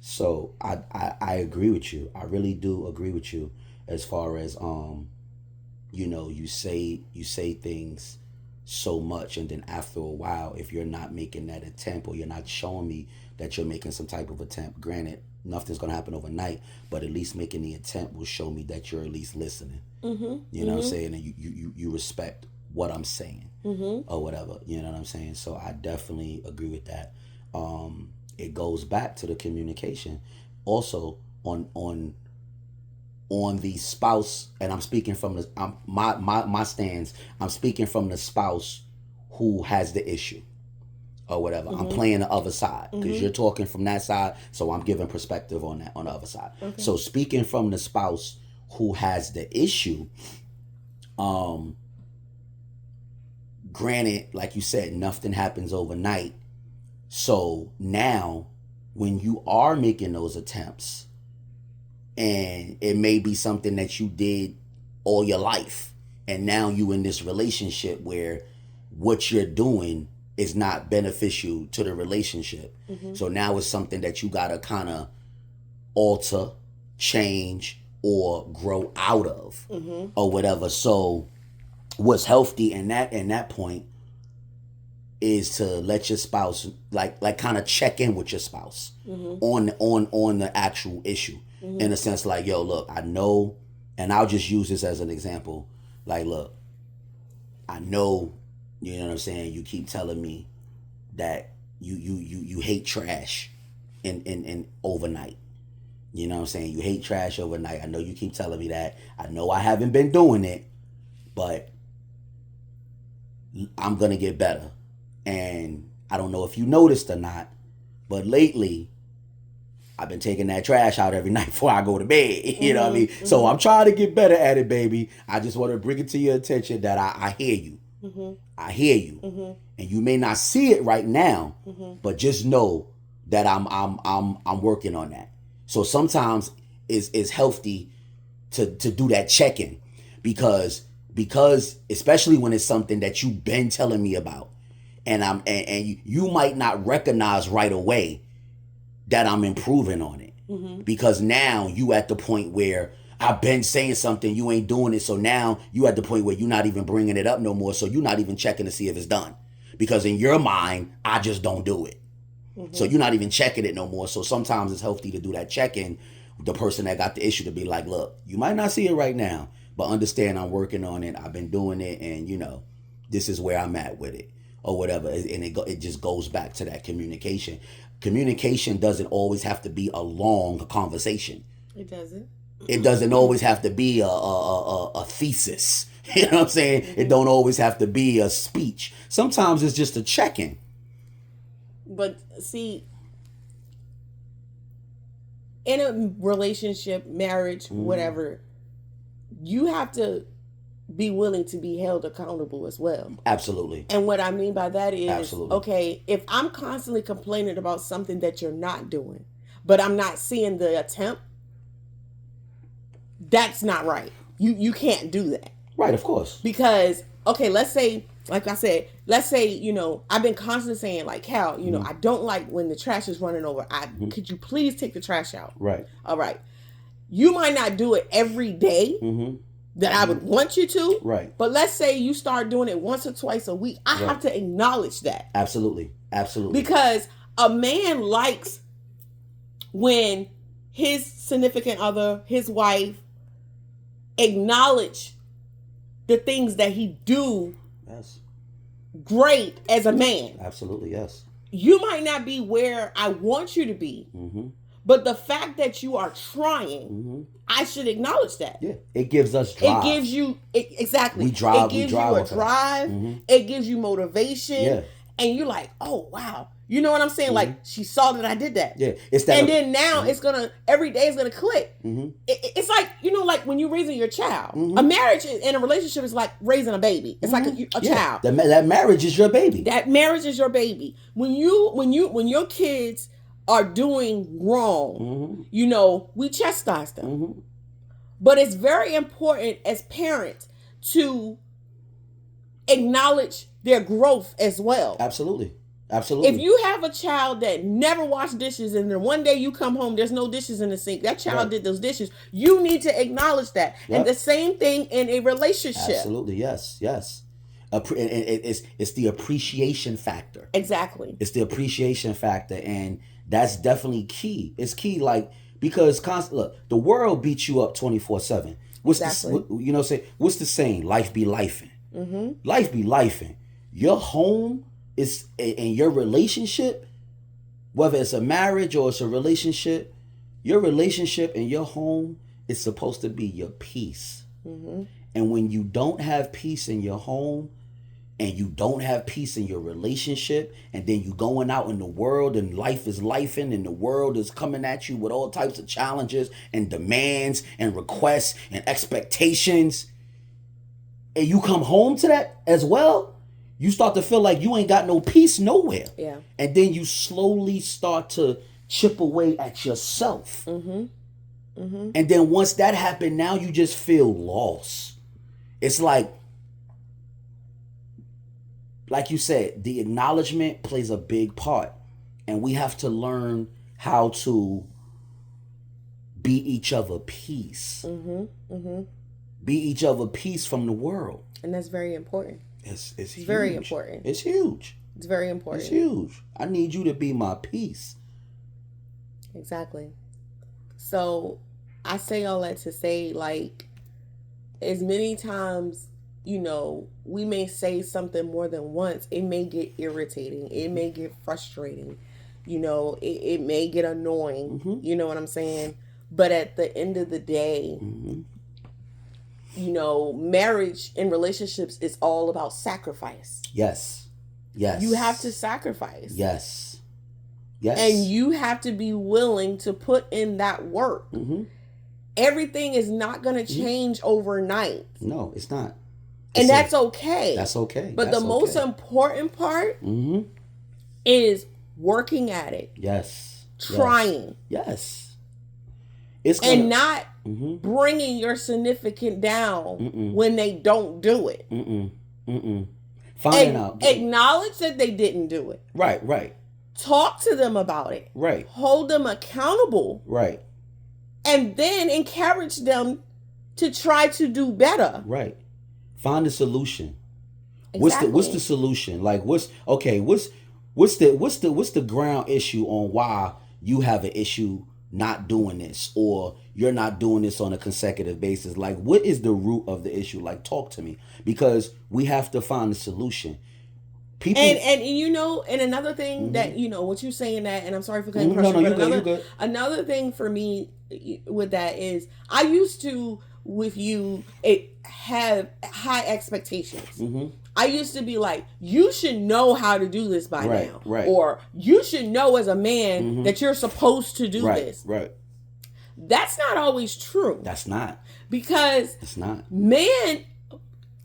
So I agree with you. I really do agree with you as far as you say things so much, and then after a while, if you're not making that attempt, or you're not showing me that you're making some type of attempt, granted nothing's going to happen overnight, but at least making the attempt will show me that you're at least listening. You know what I'm saying? And you respect what I'm saying, or whatever. You know what I'm saying? So I definitely agree with that. It goes back to the communication also on the spouse, and I'm speaking from my stance. I'm speaking from the spouse who has the issue or whatever. I'm playing the other side because you're talking from that side, so I'm giving perspective on that, on the other side. So speaking from the spouse who has the issue, granted, like you said, nothing happens overnight. So now, when you are making those attempts, and it may be something that you did all your life, and now you in this relationship where what you're doing is not beneficial to the relationship. So now it's something that you gotta kind of alter, change, or grow out of, or whatever. So what's healthy in that point is to let your spouse like kind of check in with your spouse on the actual issue, in a sense, like, yo, look, I know, and I'll just use this as an example, like, look, I know, you know what I'm saying, you keep telling me that you hate trash in overnight. You know what I'm saying? You hate trash overnight. I know you keep telling me that. I know I haven't been doing it, but I'm going to get better. And I don't know if you noticed or not, but lately I've been taking that trash out every night before I go to bed. You know what I mean? So I'm trying to get better at it, baby. I just want to bring it to your attention that I hear you. I hear you. And you may not see it right now, but just know that I'm working on that. So sometimes it's healthy to do that check-in, because especially when it's something that you've been telling me about, and you might not recognize right away that I'm improving on it, because now you at the point where I've been saying something, you ain't doing it, so now you at the point where you're not even bringing it up no more, so you're not even checking to see if it's done, because in your mind I just don't do it. So you're not even checking it no more. So sometimes it's healthy to do that check-in with the person that got the issue, to be like, look, you might not see it right now, but understand I'm working on it. I've been doing it, and this is where I'm at with it, or whatever. And it just goes back to that communication. Communication doesn't always have to be a long conversation. It doesn't. It doesn't always have to be a thesis. You know what I'm saying? It don't always have to be a speech. Sometimes it's just a check-in. But see, in a relationship, marriage, whatever, you have to be willing to be held accountable as well. Absolutely. And what I mean by that is, Absolutely. okay, if I'm constantly complaining about something that you're not doing, but I'm not seeing the attempt, that's not right. You can't do that. Right, of course. Because, okay, let's say, like I said, I've been constantly saying, like, Cal, I don't like when the trash is running over. Could you please take the trash out? Right. All right. You might not do it every day that I would want you to. Right. But let's say you start doing it once or twice a week. I have to acknowledge that. Absolutely. Absolutely. Because a man likes when his significant other, his wife, acknowledge the things that he do great as a man. Absolutely, yes. You might not be where I want you to be, but the fact that you are trying, I should acknowledge that. Yeah, it gives us drive. It gives you, exactly. We drive. It gives you a drive. It gives you motivation. Yeah. And you're like, oh, wow. You know what I'm saying? Like, she saw that I did that. Yeah. It's that. And then now it's going to, every day it's going to click. It's like, like when you're raising your child. A marriage and a relationship is like raising a baby. It's like a child. That marriage is your baby. That marriage is your baby. When your kids are doing wrong, we chastise them. But it's very important as parents to acknowledge their growth as well. Absolutely. Absolutely. If you have a child that never washed dishes and then one day you come home, there's no dishes in the sink, that child did those dishes. You need to acknowledge that. Yep. And the same thing in a relationship. Absolutely. Yes. Yes. It's the appreciation factor. Exactly. It's the appreciation factor. And that's definitely key. It's key, like, because look, the world beats you up 24/7. What's what's the saying? Life be lifing. Mm-hmm. Life be lifing. Your home is in your relationship, whether it's a marriage or it's a relationship, your relationship and your home is supposed to be your peace. Mm-hmm. And when you don't have peace in your home and you don't have peace in your relationship, and then you going out in the world and life is lifing and the world is coming at you with all types of challenges and demands and requests and expectations, and you come home to that as well, you start to feel like you ain't got no peace nowhere. Yeah. And then you slowly start to chip away at yourself. Mm-hmm. Mm-hmm. And then once that happened, now you just feel lost. It's like you said, the acknowledgement plays a big part. And we have to learn how to be each other peace. Mm-hmm. Mm-hmm. Be each other peace from the world. And that's very important. It's huge. Very important. It's huge. It's very important. It's huge. I need you to be my peace. Exactly. So I say all that to say, like, as many times, we may say something more than once, it may get irritating. It may get frustrating. It may get annoying. Mm-hmm. You know what I'm saying? But at the end of the day, mm-hmm. Marriage and relationships is all about sacrifice. Yes. Yes. You have to sacrifice. Yes. Yes. And you have to be willing to put in that work. Mm-hmm. Everything is not going to change mm-hmm. overnight. No, it's not. And that's okay. That's okay. But the most important part mm-hmm. is working at it. Yes. Trying. Yes. And not mm-hmm. bringing your significant down Mm-mm. when they don't do it. Mm-mm. Mm-mm. Finding out. Acknowledge that they didn't do it. Right. Talk to them about it. Right. Hold them accountable. Right. And then encourage them to try to do better. Right. Find a solution. Exactly. What's the solution? Like what's the ground issue on why you have an issue not doing this, or you're not doing this on a consecutive basis? Like, what is the root of the issue? Like, talk to me, because we have to find a solution. People and another thing mm-hmm. that what you're saying that, and I'm sorry for cutting across you, another thing for me with that is I used to with you have high expectations. Mm-hmm. I used to be like, you should know how to do this by now. Right. Or you should know as a man mm-hmm. that you're supposed to do this. Right. That's not always true. That's not. Because it's not.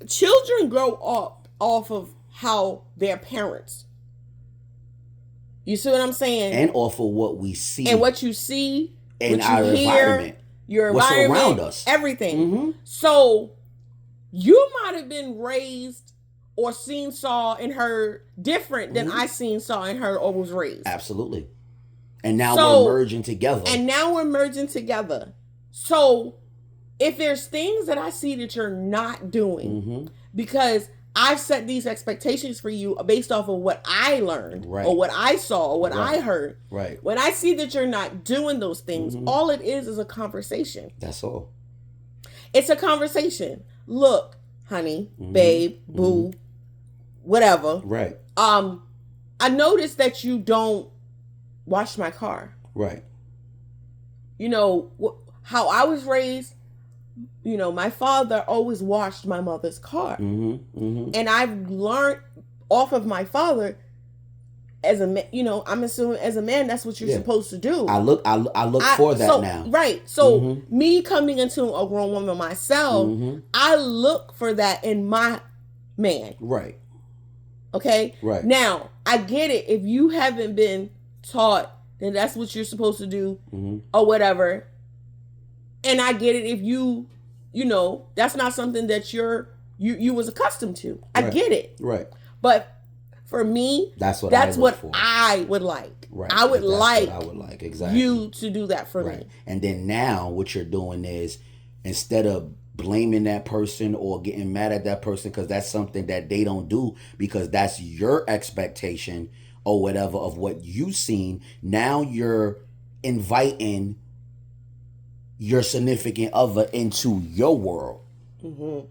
Children grow up off of how their parents. You see what I'm saying? And off of what we see. And what you see. In our environment. Your environment. What's around us. Everything. Mm-hmm. So you might have been raised or seen, saw, and heard different than mm-hmm. I seen, saw, and heard, or was raised. Absolutely. And now we're merging together. So if there's things that I see that you're not doing, mm-hmm. because I've set these expectations for you based off of what I learned, right. or what I saw, or what right. I heard. Right. When I see that you're not doing those things, mm-hmm. all it is a conversation. That's all. It's a conversation. Look, honey, mm-hmm. babe, boo, mm-hmm. whatever. Right. I noticed that you don't wash my car. Right. How I was raised, my father always washed my mother's car. Mm-hmm. Mm-hmm. And I've learned off of my father as a man, I'm assuming as a man, that's what you're supposed to do. I look for that now. Right. So mm-hmm. me coming into a grown woman myself, mm-hmm. I look for that in my man. Right. Okay. Right. Now, I get it. If you haven't been taught that that's what you're supposed to do mm-hmm. or whatever. And I get it if you that's not something that you was accustomed to. I get it. Right. But for me, that's what that's I look what for. I would like. Right. I would That's like what I would like. Exactly. you to do that for me. And then now what you're doing is, instead of blaming that person or getting mad at that person because that's something that they don't do because that's your expectation or whatever of what you've seen, now you're inviting your significant other into your world. Mm-hmm.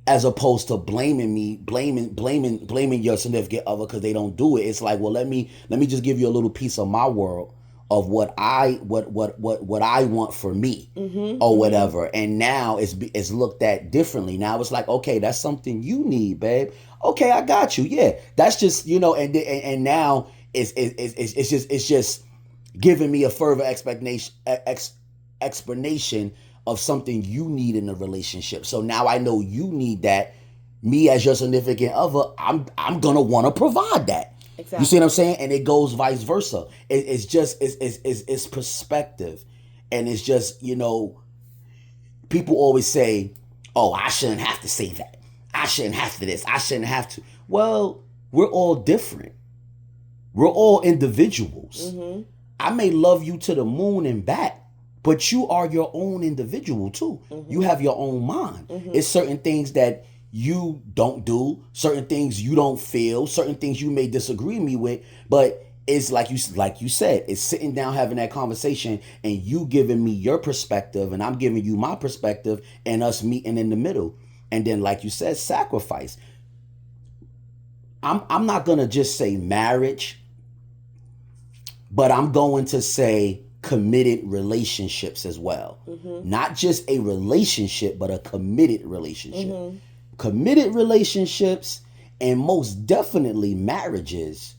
As opposed to blaming your significant other because they don't do it. It's like, well, let me just give you a little piece of my world of what I want for me, mm-hmm, or whatever. Mm-hmm. And now it's looked at differently. Now it's like, okay, that's something you need, babe. Okay, I got you. Yeah, that's just, and now it's just giving me a further explanation of something you need in a relationship. So now I know you need that. Me as your significant other, I'm gonna want to provide that. Exactly. You see what I'm saying? And it goes vice versa. It's perspective, and it's just, people always say, "Oh, I shouldn't have to say that. I shouldn't have to this. I shouldn't have to." Well, we're all different. We're all individuals. Mm-hmm. I may love you to the moon and back, but you are your own individual too. Mm-hmm. You have your own mind. Mm-hmm. It's certain things that you don't do, certain things you don't feel, certain things you may disagree with me, but it's like you said, it's sitting down having that conversation and you giving me your perspective and I'm giving you my perspective and us meeting in the middle. And then, like you said, sacrifice. I'm not gonna just say marriage, but I'm going to say committed relationships as well. Mm-hmm. Not just a relationship, but a committed relationship. Mm-hmm. Committed relationships and most definitely marriages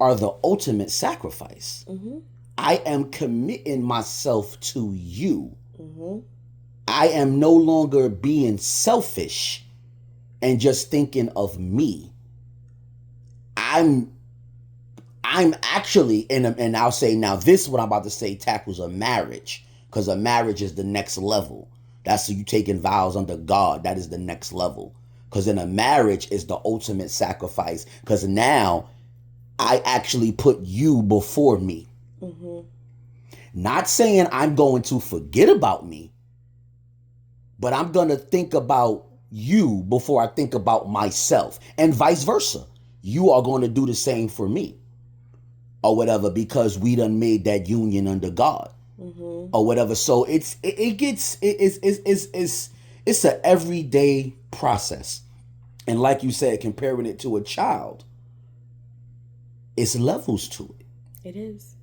are the ultimate sacrifice. Mm-hmm. I am committing myself to you. Mm-hmm. I am no longer being selfish and just thinking of me. I'm actually, and I'll say now, this what I'm about to say tackles a marriage, because a marriage is the next level. That's you taking vows under God. That is the next level. Because in a marriage is the ultimate sacrifice. Because now I actually put you before me. Mm-hmm. Not saying I'm going to forget about me, but I'm going to think about you before I think about myself, and vice versa. You are going to do the same for me or whatever, because we done made that union under God. Mm-hmm. Or whatever. So it's an everyday process. And like you said, comparing it to a child, it's levels to it. It is.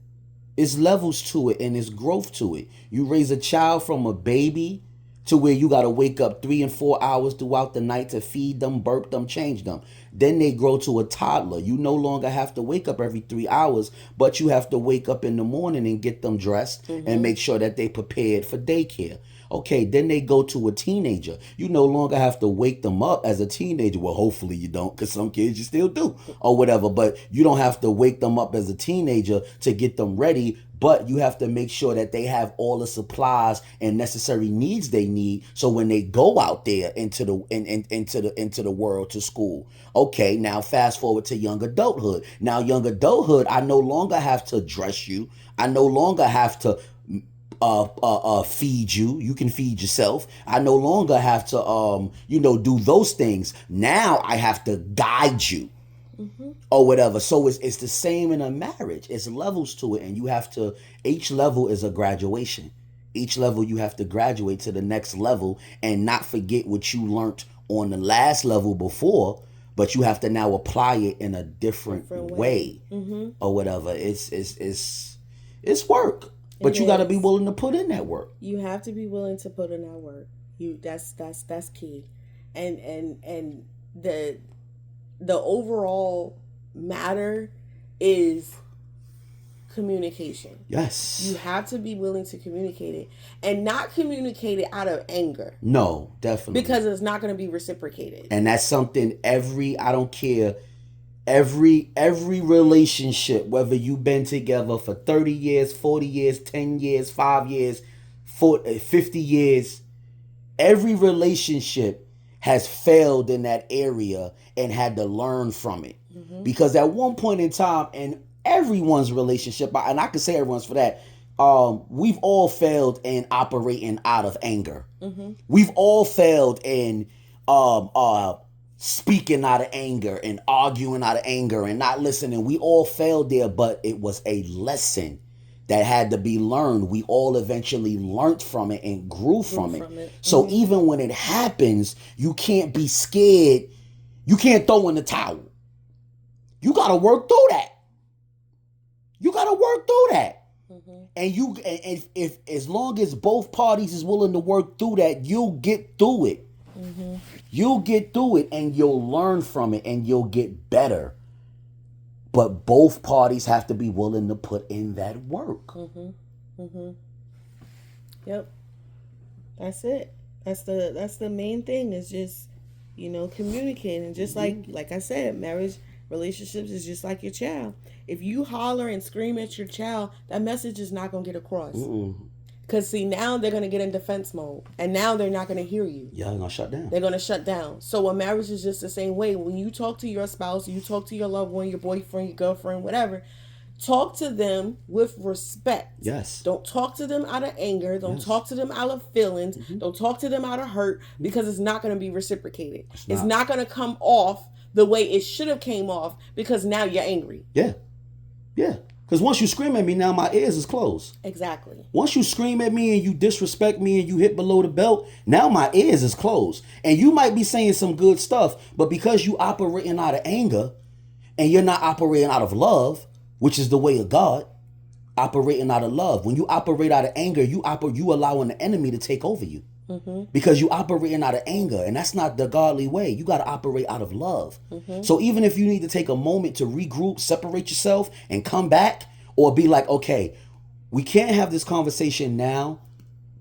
It's levels to it, and it's growth to it. You raise a child from a baby to where you got to wake up 3 and 4 hours throughout the night to feed them, burp them, change them. Then they grow to a toddler. You no longer have to wake up every 3 hours, but you have to wake up in the morning and get them dressed, mm-hmm, and make sure that they prepared for daycare. Okay, then they go to a teenager. You no longer have to wake them up as a teenager. Well, hopefully you don't, because some kids you still do or whatever. But you don't have to wake them up as a teenager to get them ready. But you have to make sure that they have all the supplies and necessary needs they need. So when they go out there into the world, to school. Okay, now fast forward to young adulthood. Now young adulthood, I no longer have to dress you. I no longer have to feed you. You can feed yourself. I no longer have to do those things. Now I have to guide you. Mm-hmm. Or whatever. So it's the same in a marriage. It's levels to it, and you have to, each level is a graduation. Each level you have to graduate to the next level and not forget what you learned on the last level before, but you have to now apply it in a different way. Mm-hmm. Or whatever. It's work. But you got to be willing to put in that work. You have to be willing to put in that work. That's key. And the overall matter is communication. Yes. You have to be willing to communicate it, and not communicate it out of anger. No, definitely. Because it's not going to be reciprocated. And that's something I don't care, every relationship, whether you've been together for 30 years, 40 years, 10 years, 5 years, 50 years, every relationship has failed in that area and had to learn from it. Mm-hmm. Because at one point in time in everyone's relationship, and I can say everyone's for that, we've all failed in operating out of anger. Mm-hmm. We've all failed in speaking out of anger and arguing out of anger and not listening. We all failed there, but it was a lesson that had to be learned. We all eventually learned from it and grew from it. Mm-hmm. So even when it happens, you can't be scared. You can't throw in the towel. You got to work through that. You got to work through that. Mm-hmm. And if as long as both parties is willing to work through that, you'll get through it. Mm-hmm. You'll get through it and you'll learn from it and you'll get better. But both parties have to be willing to put in that work. Mm-hmm. Mm-hmm. Yep. That's it. That's the main thing is just, communicating. Just like I said, marriage relationships is just like your child. If you holler and scream at your child, that message is not going to get across. Because, see, now they're going to get in defense mode. And now they're not going to hear you. Yeah, they're going to shut down. They're going to shut down. So a marriage is just the same way. When you talk to your spouse, you talk to your loved one, your boyfriend, your girlfriend, whatever, talk to them with respect. Yes. Don't talk to them out of anger. Don't talk to them out of feelings. Don't talk to them out of hurt, because it's not going to be reciprocated. It's not going to come off the way it should have came off, because now you're angry. Yeah. Yeah. Because once you scream at me, now my ears is closed. Exactly. Once you scream at me and you disrespect me and you hit below the belt, now my ears is closed. And you might be saying some good stuff, but because you operating out of anger and you're not operating out of love, which is the way of God, operating out of love. When you operate out of anger, you allowing the enemy to take over you. Because you operating out of anger, and that's not the godly way. You got to operate out of love. So even if you need to take a moment to regroup, separate yourself, and come back, or be like, okay, we can't have this conversation now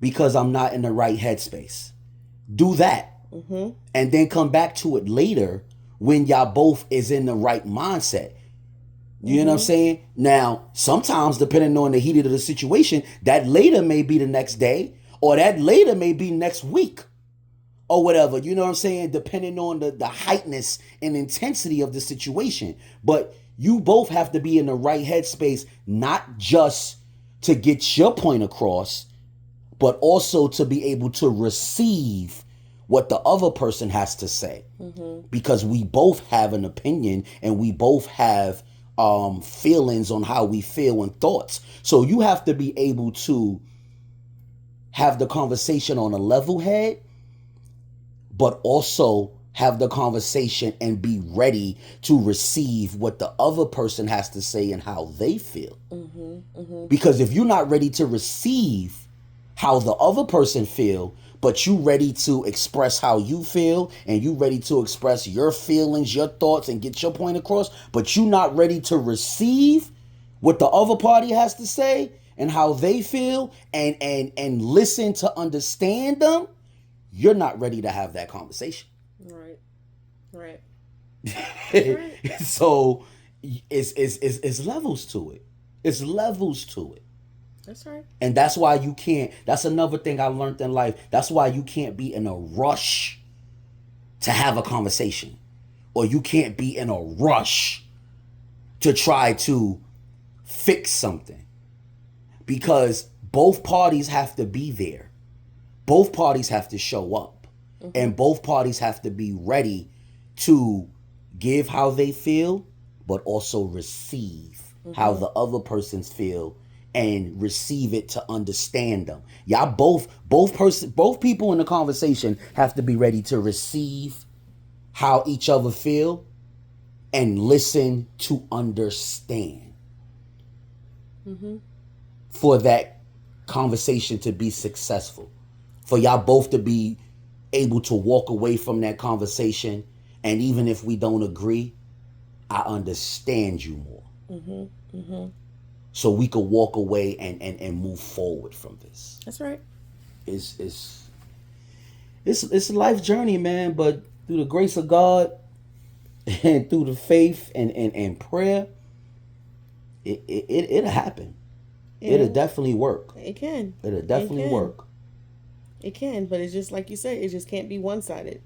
because I'm not in the right headspace. Do that. And then come back to it later when y'all both is in the right mindset. You know what I'm saying? Now, sometimes, depending on the heat of the situation, that later may be the next day, or that later may be next week, or whatever. You know what I'm saying? Depending on the heightness and intensity of the situation. But you both have to be in the right headspace, not just to get your point across, but also to be able to receive what the other person has to say. Because we both have an opinion and we both have feelings on how we feel and thoughts. So you have to be able to have the conversation on a level head, but also have the conversation and be ready to receive what the other person has to say and how they feel. Because if you're not ready to receive how the other person feel, but you ready to express how you feel, and you ready to express your feelings, your thoughts, and get your point across, but you not ready to receive what the other party has to say and how they feel, and listen to understand them, you're not ready to have that conversation. Right. So it's levels to it. It's levels to it. That's right. And that's why you can't, that's another thing I learned in life. That's why you can't be in a rush to have a conversation. Or you can't be in a rush to try to fix something. Because both parties have to be there. Both parties have to show up. And both parties have to be ready to give how they feel, but also receive how the other persons feel, and receive it to understand them. Y'all both people in the conversation have to be ready to receive how each other feel and listen to understand. For that conversation to be successful. For y'all both to be able to walk away from that conversation, and even if we don't agree, I understand you more. So we could walk away and move forward from this. That's right. It's a life journey, man. But through the grace of God and through the faith and prayer, it'll happen. It'll definitely work. It can. It'll definitely work. It can, but it's just like you said, it just can't be one-sided.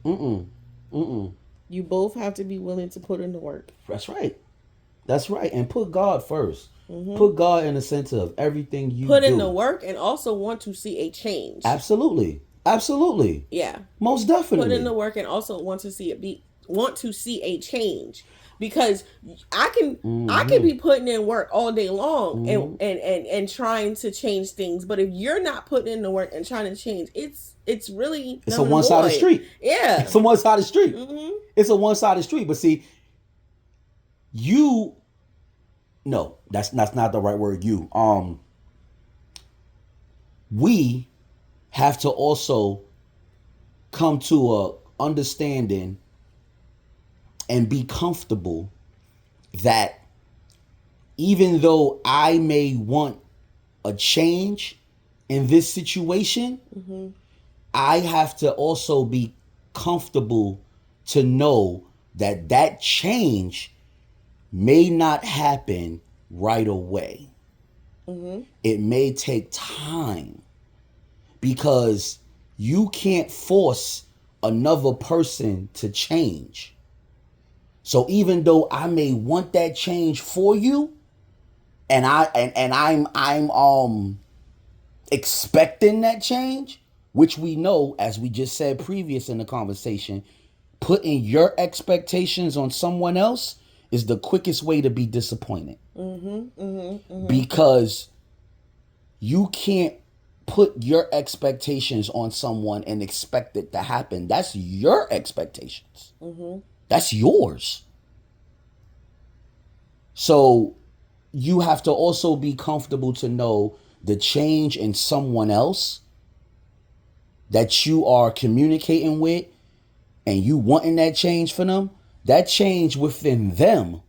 Mm-mm. You both have to be willing to put in the work. That's right. That's right. And put God first. Put God in the center of everything you Put do. in the work and also want to see a change. Absolutely. Absolutely. Yeah. Most definitely. Put in the work and also want to see a change. Because I can be putting in work all day long and trying to change things, but if you're not putting in the work and trying to change, it's really a one-sided street. Yeah, it's a one-sided street. It's a one-sided street. But see, no, that's not the right word. We have to also come to a understanding and be comfortable that even though I may want a change in this situation, I have to also be comfortable to know that that change may not happen right away. It may take time because you can't force another person to change. So even though I may want that change for you, and I'm expecting that change, which we know, as we just said previous in the conversation, putting your expectations on someone else is the quickest way to be disappointed. Because you can't put your expectations on someone and expect it to happen. That's your expectations. That's yours. So you have to also be comfortable to know the change in someone else that you are communicating with and you wanting that change for them, that change within them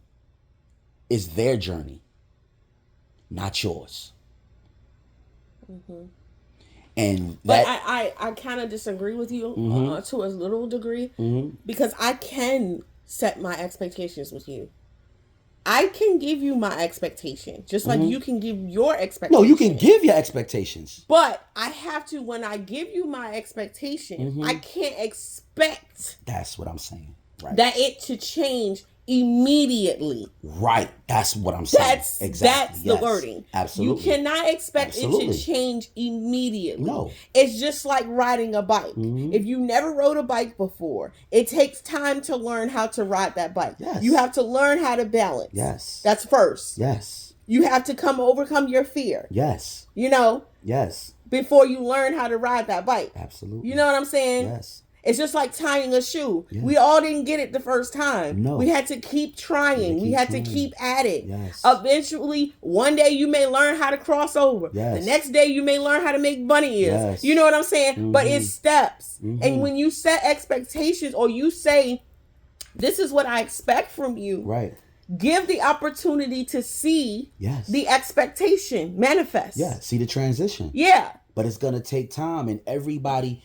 is their journey, not yours. And but I kind of disagree with you to a little degree because I can set my expectations with you. I can give you my expectation, just like you can give your expectation. No, you can give your expectations. But I have to, when I give you my expectation, I can't expect. That's what I'm saying. Right. That it to change immediately. Right. That's what I'm saying. That's the wording. Absolutely. You cannot expect it to change immediately. No. It's just like riding a bike. If you never rode a bike before, it takes time to learn how to ride that bike. Yes. You have to learn how to balance. Yes. That's first. Yes. You have to overcome your fear. Yes. Yes. Before you learn how to ride that bike. Absolutely. You know what I'm saying? Yes. It's just like tying a shoe. Yes. We all didn't get it the first time. No. We had to keep trying. We had to keep at it. Yes. Eventually, one day you may learn how to cross over. Yes. The next day you may learn how to make bunny ears. Yes. You know what I'm saying? But it's steps. And when you set expectations or you say, this is what I expect from you. Right. Give the opportunity to see the expectation manifest. Yeah. See the transition. Yeah. But it's going to take time, and everybody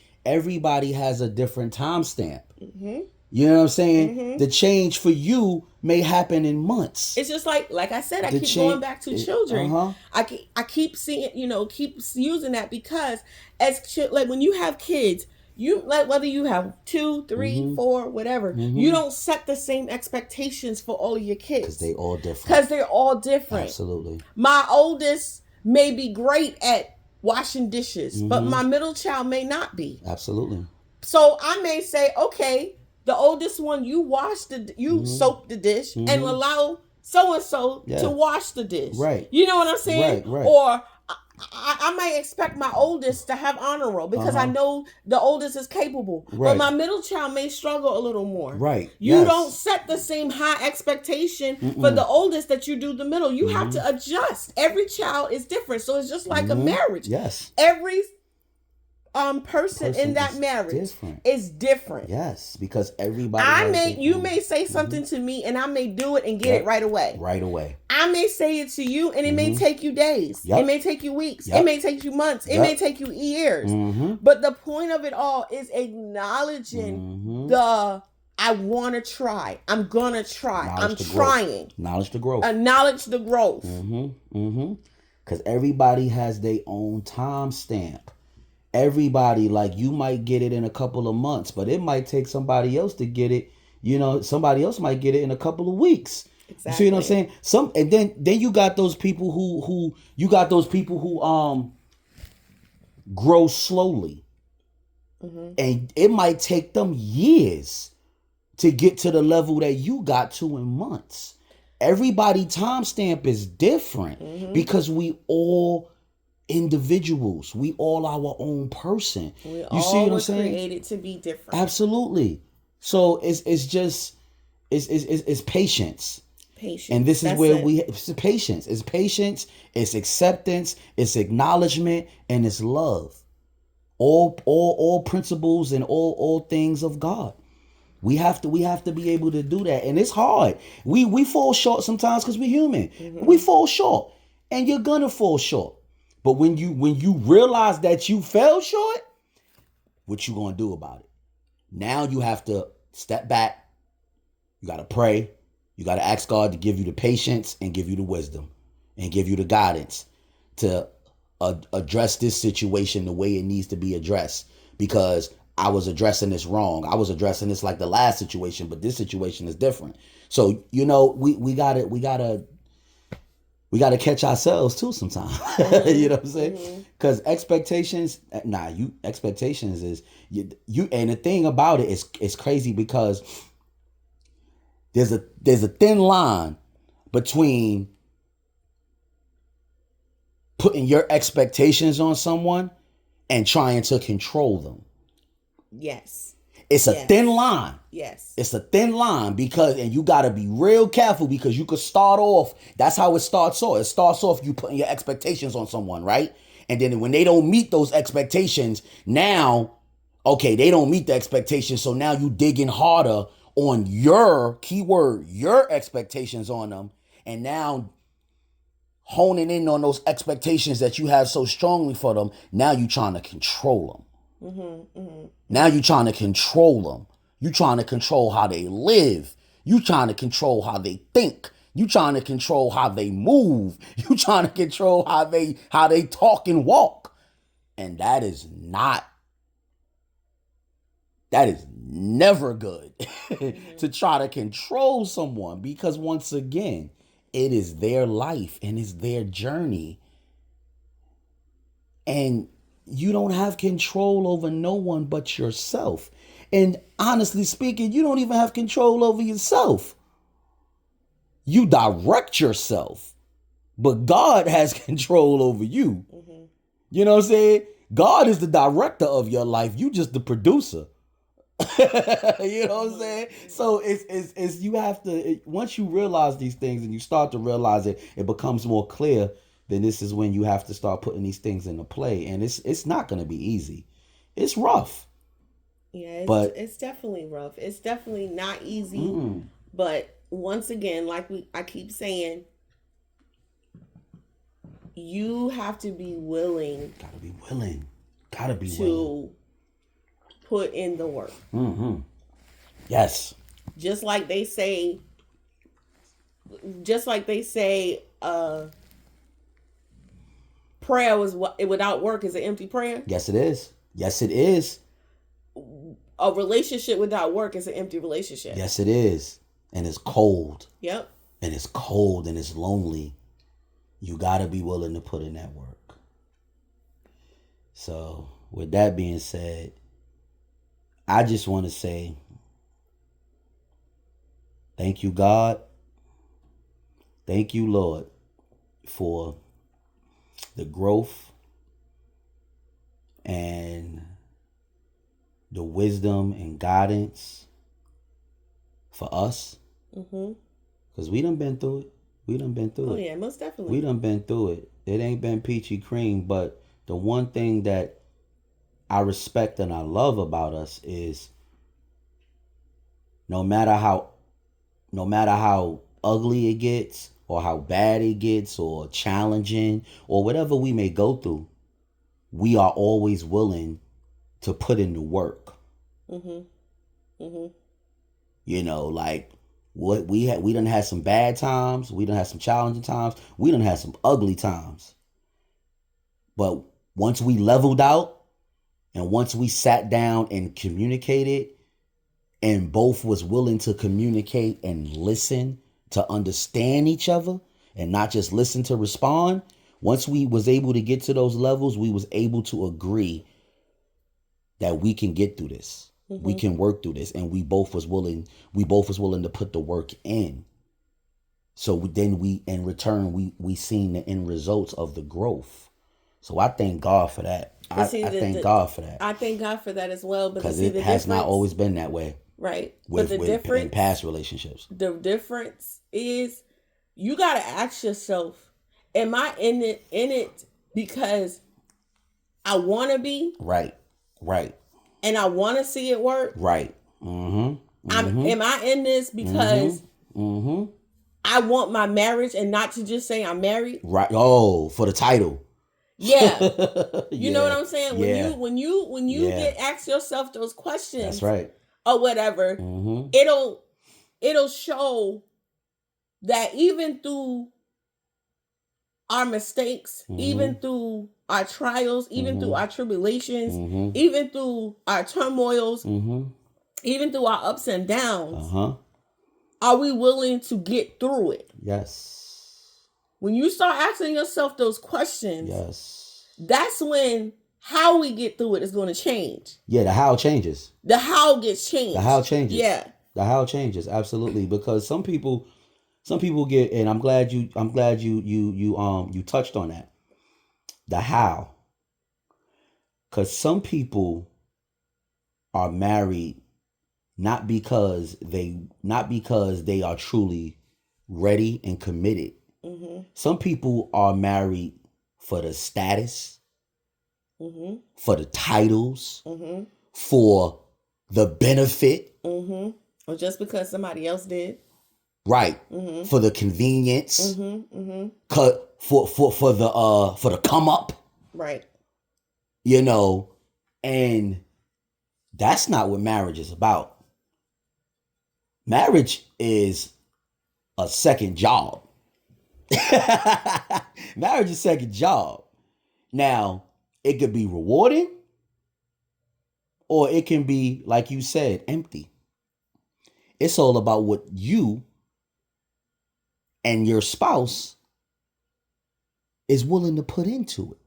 has a different time stamp. You know what I'm saying? The change for you may happen in months. It's just like I said, I keep going back to children. I keep seeing, keep using that because like when you have kids, you like whether you have 2, 3, 4, whatever, you don't set the same expectations for all of your kids. Because they're all different. Absolutely. My oldest may be great at washing dishes, but my middle child may not be. Absolutely. So I may say, okay, the oldest one, you soak the dish and allow so-and-so to wash the dish. Right. You know what I'm saying? Right. Or I might expect my oldest to have honor roll because I know the oldest is capable. Right. But my middle child may struggle a little more. Right. You don't set the same high expectation for the oldest that you do the middle. You have to adjust. Every child is different. So it's just like a marriage. Yes. Every person in that marriage is different. Yes, because everybody you may say something to me and I may do it and get it right away. Right away. I may say it to you and it may take you days. It may take you weeks. It may take you months. It may take you years. But the point of it all is acknowledging I want to try. I'm going to try. I'm trying. Acknowledge the growth. Acknowledge the growth. Because everybody has their own time stamp. everybody, like, you might get it in a couple of months, but it might take somebody else to get it. Somebody else might get it in a couple of weeks. Exactly. You see what I'm saying? And then you got those people who grow slowly. Mm-hmm. And it might take them years to get to the level that you got to in months. Everybody timestamp is different. Mm-hmm. Because we all individuals. We all our own person. We all were created to be different. Absolutely. So it's patience. Patience. And this is where it's patience. It's patience, it's acceptance, it's acknowledgement, and it's love. All principles and all things of God. We have to be able to do that. And it's hard. We fall short sometimes because we're human. Mm-hmm. We fall short. And you're gonna fall short. But when you realize that you fell short, what you gonna do about it? Now you have to step back. You gotta pray. You gotta ask God to give you the patience and give you the wisdom and give you the guidance to address this situation the way it needs to be addressed. Because I was addressing this wrong. I was addressing this like the last situation, but this situation is different. So we gotta catch ourselves too sometimes. Mm-hmm. You know what I'm saying? Because expectations is you and the thing about it is it's crazy because there's a thin line between putting your expectations on someone and trying to control them. Yes. It's a thin line. Yes. It's a thin line and you got to be real careful because you could start off. That's how it starts off. It starts off you putting your expectations on someone, right? And then when they don't meet those expectations, now, okay, they don't meet the expectations. So now you digging harder on your expectations on them. And now honing in on those expectations that you have so strongly for them. Now you trying to control them. Mm-hmm, mm-hmm. Now you're trying to control them. You're trying to control how they live. You're trying to control how they think. You're trying to control how they move. You're trying to control how they talk and walk. And that is never good mm-hmm. to try to control someone because once again, it is their life and it's their journey. And you don't have control over no one but yourself. And honestly speaking, you don't even have control over yourself. You direct yourself, but God has control over you. Mm-hmm. You know what I'm saying? God is the director of your life. You just the producer. You know what I'm saying? So it's you have to, once you realize these things and you start to realize it, it becomes more clear. Then this is when you have to start putting these things into play. And it's not going to be easy. It's rough. Yeah, it's definitely rough. It's definitely not easy. Mm. But once again, like I keep saying, you have to be willing. Gotta be willing. To put in the work. Mm-hmm. Yes. Just like they say, prayer without work is an empty prayer. Yes, it is. Yes, it is. A relationship without work is an empty relationship. Yes, it is. And it's cold. Yep. And it's cold and it's lonely. You got to be willing to put in that work. So, with that being said, I just want to say, thank you, God. Thank you, Lord, for the growth and the wisdom and guidance for us. Mm-hmm. Because we done been through it. Oh, yeah, most definitely. We done been through it. It ain't been peachy cream, but the one thing that I respect and I love about us is no matter how ugly it gets or how bad it gets or challenging or whatever we may go through, we are always willing to put in the work. Mm-hmm. Mm-hmm. You know, like what we done had some bad times, we done had some challenging times, we done had some ugly times. But once we leveled out, And once we sat down and communicated, and both was willing to communicate and listen to understand each other and not just listen to respond, once we was able to get to those levels, we was able to agree that we can get through this. Mm-hmm. We can work through this. And we both was willing to put the work in. So then in return, we seen the end results of the growth. So I thank God for that. I thank God for that. I thank God for that as well. Because it has not always been that way. Right. But the difference in past relationships. The difference is you got to ask yourself, am I in it because I want to be? Right. And I want to see it work? Right. Mm-hmm. Am I in this because I want my marriage and not to just say I'm married? Right. Oh, for the title. Yeah. You know what I'm saying? When you get ask yourself those questions. That's right. Or whatever, it'll show that even through our mistakes, even through our trials, even through our tribulations, even through our turmoils, even through our ups and downs, are we willing to get through it? Yes. When you start asking yourself those questions, that's when how we get through it is going to change. Yeah, the how changes. The how gets changed. The how changes. Yeah. The how changes, absolutely. Because some people get, and I'm glad you touched on that. The how. Because some people are married not because they are truly ready and committed. Some people are married for the status. For the titles, for the benefit, or just because somebody else did, right? For the convenience, for the come up, right? You know, and that's not what marriage is about. Marriage is a second job. Marriage is a second job. Now, it could be rewarding, or it can be, like you said, empty. It's all about what you and your spouse is willing to put into it.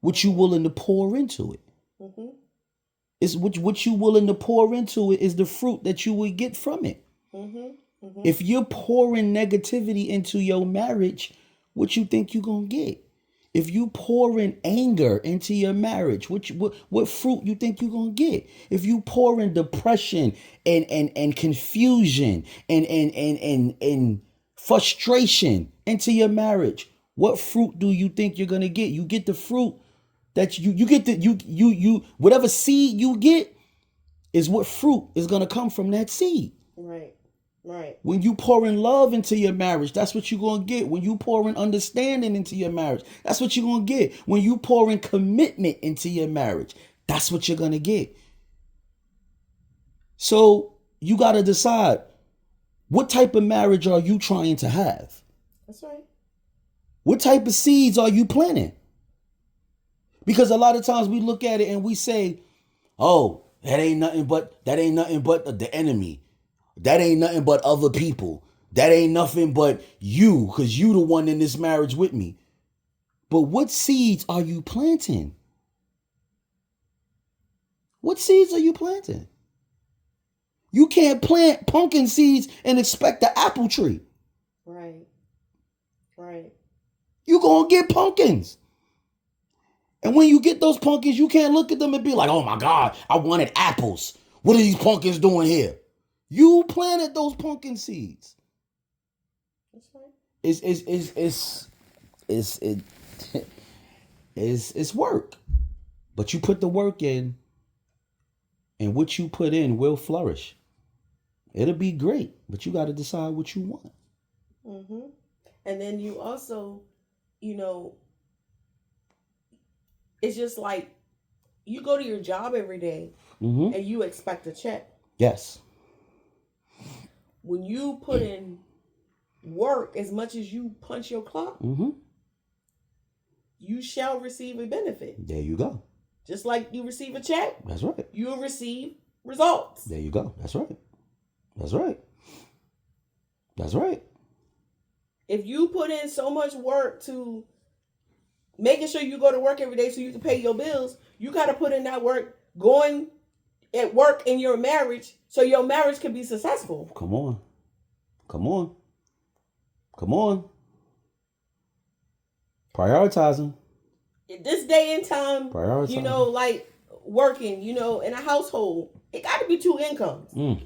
What you willing to pour into it. It's what you willing to pour into it is the fruit that you will get from it. If you're pouring negativity into your marriage, what you think you're going to get? If you pouring anger into your marriage, what fruit you think you're gonna get? If you pouring depression and confusion and frustration into your marriage, what fruit do you think you're gonna get? You get the fruit that you get you whatever seed you get is what fruit is gonna come from that seed. Right. When you pouring love into your marriage, that's what you're going to get. When you pouring understanding into your marriage, that's what you're going to get. When you pouring commitment into your marriage, that's what you're going to get. So you got to decide, what type of marriage are you trying to have? That's right. What type of seeds are you planting? Because a lot of times we look at it and we say, oh, that ain't nothing but the enemy. That ain't nothing but other people. That ain't nothing but you, because you the one in this marriage with me. But what seeds are you planting? What seeds are you planting? You can't plant pumpkin seeds and expect an apple tree. Right. You're going to get pumpkins. And when you get those pumpkins, you can't look at them and be like, oh my God, I wanted apples. What are these pumpkins doing here? You planted those pumpkin seeds. That's right. It's work. But you put the work in, and what you put in will flourish. It'll be great, but you got to decide what you want. And then you also, it's just like you go to your job every day and you expect a check. Yes. When you put in work as much as you punch your clock, you shall receive a benefit. There you go. Just like you receive a check. That's right. You'll receive results. There you go. That's right. That's right. That's right. If you put in so much work to making sure you go to work every day so you can pay your bills, you got to put in that work going at work in your marriage so your marriage can be successful. Come on. Come on. Come on. Prioritizing. At this day and time, Prioritizing. you know, like working, you know, in a household, it got to be 2 incomes.